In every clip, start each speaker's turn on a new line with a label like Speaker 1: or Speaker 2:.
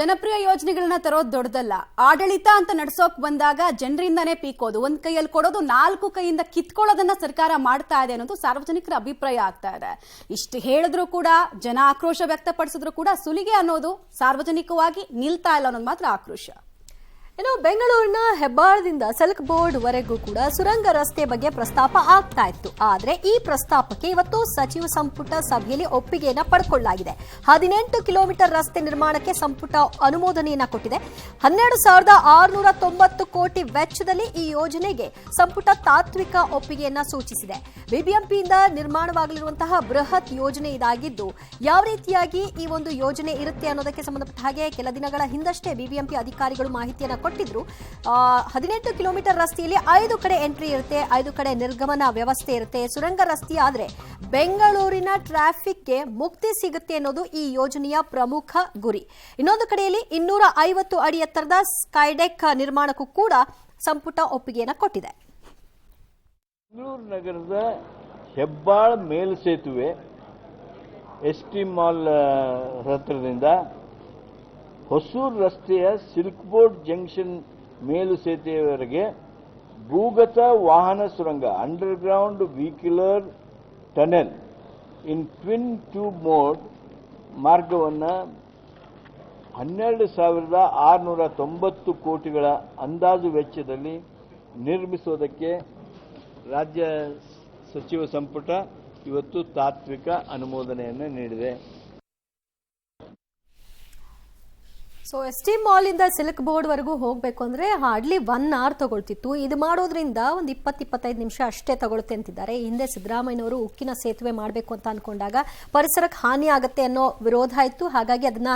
Speaker 1: ಜನಪ್ರಿಯ ಯೋಜನೆಗಳನ್ನ ತರೋದು ದೊಡ್ಡದಲ್ಲ. ಆಡಳಿತ ಅಂತ ನಡೆಸೋಕ್ ಬಂದಾಗ ಜನರಿಂದಾನೇ ಪೀಕೋದು, ಒಂದ್ ಕೈಯಲ್ಲಿ ಕೊಡೋದು, ನಾಲ್ಕು ಕೈಯಿಂದ ಕಿತ್ಕೊಳ್ಳೋದನ್ನ ಸರ್ಕಾರ ಮಾಡ್ತಾ ಇದೆ ಅನ್ನೋದು ಸಾರ್ವಜನಿಕರ ಅಭಿಪ್ರಾಯ ಆಗ್ತಾ ಇದೆ. ಇಷ್ಟು ಹೇಳಿದ್ರು ಕೂಡ, ಜನ ಆಕ್ರೋಶ ವ್ಯಕ್ತಪಡಿಸಿದ್ರು ಕೂಡ ಸುಲಿಗೆ ಅನ್ನೋದು ಸಾರ್ವಜನಿಕವಾಗಿ ನಿಲ್ತಾ ಇಲ್ಲ ಅನ್ನೋದು ಮಾತ್ರ ಆಕ್ರೋಶ.
Speaker 2: ಇನ್ನು ಬೆಂಗಳೂರಿನ ಹೆಬ್ಬಾಳದಿಂದ ಸಿಲ್ಕ್ ಬೋರ್ಡ್ ವರೆಗೂ ಕೂಡ ಸುರಂಗ ರಸ್ತೆ ಬಗ್ಗೆ ಪ್ರಸ್ತಾಪ ಆಗ್ತಾ ಇತ್ತು. ಆದರೆ ಈ ಪ್ರಸ್ತಾಪಕ್ಕೆ ಇವತ್ತು ಸಚಿವ ಸಂಪುಟ ಸಭೆಯಲ್ಲಿ ಒಪ್ಪಿಗೆಯನ್ನ ಪಡ್ಕೊಳ್ಳಲಾಗಿದೆ. 18 ಕಿಲೋಮೀಟರ್ ರಸ್ತೆ ನಿರ್ಮಾಣಕ್ಕೆ ಸಂಪುಟ ಅನುಮೋದನೆಯನ್ನ ಕೊಟ್ಟಿದೆ. 12,690 ಕೋಟಿ ವೆಚ್ಚದಲ್ಲಿ ಈ ಯೋಜನೆಗೆ ಸಂಪುಟ ತಾತ್ವಿಕ ಒಪ್ಪಿಗೆಯನ್ನ ಸೂಚಿಸಿದೆ. ಬಿಬಿಎಂಪಿಯಿಂದ ನಿರ್ಮಾಣವಾಗಲಿರುವಂತಹ ಬೃಹತ್ ಯೋಜನೆ ಇದಾಗಿದ್ದು, ಯಾವ ರೀತಿಯಾಗಿ ಈ ಒಂದು ಯೋಜನೆ ಇರುತ್ತೆ ಅನ್ನೋದಕ್ಕೆ ಸಂಬಂಧಪಟ್ಟ ಹಾಗೆ ಕೆಲ ದಿನಗಳ ಹಿಂದಷ್ಟೇ ಬಿಬಿಎಂಪಿ ಅಧಿಕಾರಿಗಳು ಮಾಹಿತಿಯನ್ನ ಕೊಟ್ಟಿದ್ರು. 18 ಕಿಲೋಮೀಟರ್ ರಸ್ತೆಯಲ್ಲಿ 5 ಕಡೆ ಎಂಟ್ರಿ ಇರುತ್ತೆ, 5 ಕಡೆ ನಿರ್ಗಮನ ವ್ಯವಸ್ಥೆ ಇರುತ್ತೆ. ಸುರಂಗ ರಸ್ತೆ ಆದ್ರೆ ಬೆಂಗಳೂರಿನ ಟ್ರಾಫಿಕ್ಗೆ ಮುಕ್ತಿ ಸಿಗುತ್ತೆ ಅನ್ನೋದು ಈ ಯೋಜನೆಯ ಪ್ರಮುಖ ಗುರಿ. ಇನ್ನೊಂದು ಕಡೆಯಲ್ಲಿ 250 ಅಡಿ ಎತ್ತರದ ಸ್ಕೈಡೆಕ್ ನಿರ್ಮಾಣಕ್ಕೂ ಕೂಡ ಸಂಪುಟ ಒಪ್ಪಿಗೆಯನ್ನು ಕೊಟ್ಟಿದೆ.
Speaker 3: ಬೆಂಗಳೂರು ನಗರದ ಹೆಬ್ಬಾಳ ಮೇಲ್ಸೇತುವೆ ಎಸ್ಟಿ ಮಾಲ್ ಹತ್ತಿರದಿಂದ ಹೊಸೂರು ರಸ್ತೆಯ ಸಿಲ್ಕ್ ಬೋರ್ಡ್ ಜಂಕ್ಷನ್ ಮೇಲು ಸೇತುವೆಯವರೆಗೆ ಭೂಗತ ವಾಹನ ಸುರಂಗ ಅಂಡರ್ಗ್ರೌಂಡ್ ವೆಹಿಕ್ಯುಲರ್ ಟನೆಲ್ ಇನ್ ಟ್ವಿನ್ ಟ್ಯೂಬ್ ಮೋಡ್ ಮಾರ್ಗವನ್ನು 12,690 ಕೋಟಿಗಳ ಅಂದಾಜು ವೆಚ್ಚದಲ್ಲಿ ನಿರ್ಮಿಸೋದಕ್ಕೆ ರಾಜ್ಯ ಸಚಿವ ಸಂಪುಟ ಇವತ್ತು ತಾತ್ವಿಕ ಅನುಮೋದನೆಯನ್ನು ನೀಡಿದೆ.
Speaker 2: ಸೊ ಎಸ್ಟಿ ಮಾಲ್ ಇಂದ ಸಿಲ್ಕ್ ಬೋರ್ಡ್ ವರೆಗೂ ಹೋಗಬೇಕು ಅಂದ್ರೆ ಹಾರ್ಡ್ಲಿ 1 ಅವರ್ ತಗೊಳ್ತಿತ್ತು. ಇದು ಮಾಡೋದ್ರಿಂದ ಒಂದು 20-25 ನಿಮಿಷ ಅಷ್ಟೇ ತಗೊಳುತ್ತೆ ಅಂತಿದ್ದಾರೆ. ಹಿಂದೆ ಸಿದ್ದರಾಮಯ್ಯನವರು ಉಕ್ಕಿನ ಸೇತುವೆ ಮಾಡಬೇಕು ಅಂತ ಅನ್ಕೊಂಡಾಗ ಪರಿಸರಕ್ಕೆ ಹಾನಿ ಆಗುತ್ತೆ ಅನ್ನೋ ವಿರೋಧ ಇತ್ತು, ಹಾಗಾಗಿ ಅದನ್ನ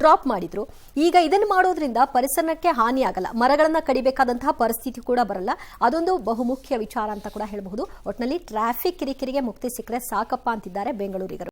Speaker 2: ಡ್ರಾಪ್ ಮಾಡಿದ್ರು. ಈಗ ಇದನ್ನು ಮಾಡೋದ್ರಿಂದ ಪರಿಸರಕ್ಕೆ ಹಾನಿ ಆಗಲ್ಲ, ಮರಗಳನ್ನ ಕಡಿಬೇಕಾದಂತಹ ಪರಿಸ್ಥಿತಿ ಕೂಡ ಬರಲ್ಲ. ಅದೊಂದು ಬಹುಮುಖ್ಯ ವಿಚಾರ ಅಂತ ಕೂಡ ಹೇಳಬಹುದು. ಒಟ್ಟಿನಲ್ಲಿ ಟ್ರಾಫಿಕ್ ಕಿರಿಕಿರಿಗೆ ಮುಕ್ತಿ ಸಿಕ್ಕರೆ ಸಾಕಪ್ಪ ಅಂತಿದ್ದಾರೆ ಬೆಂಗಳೂರಿಗರು.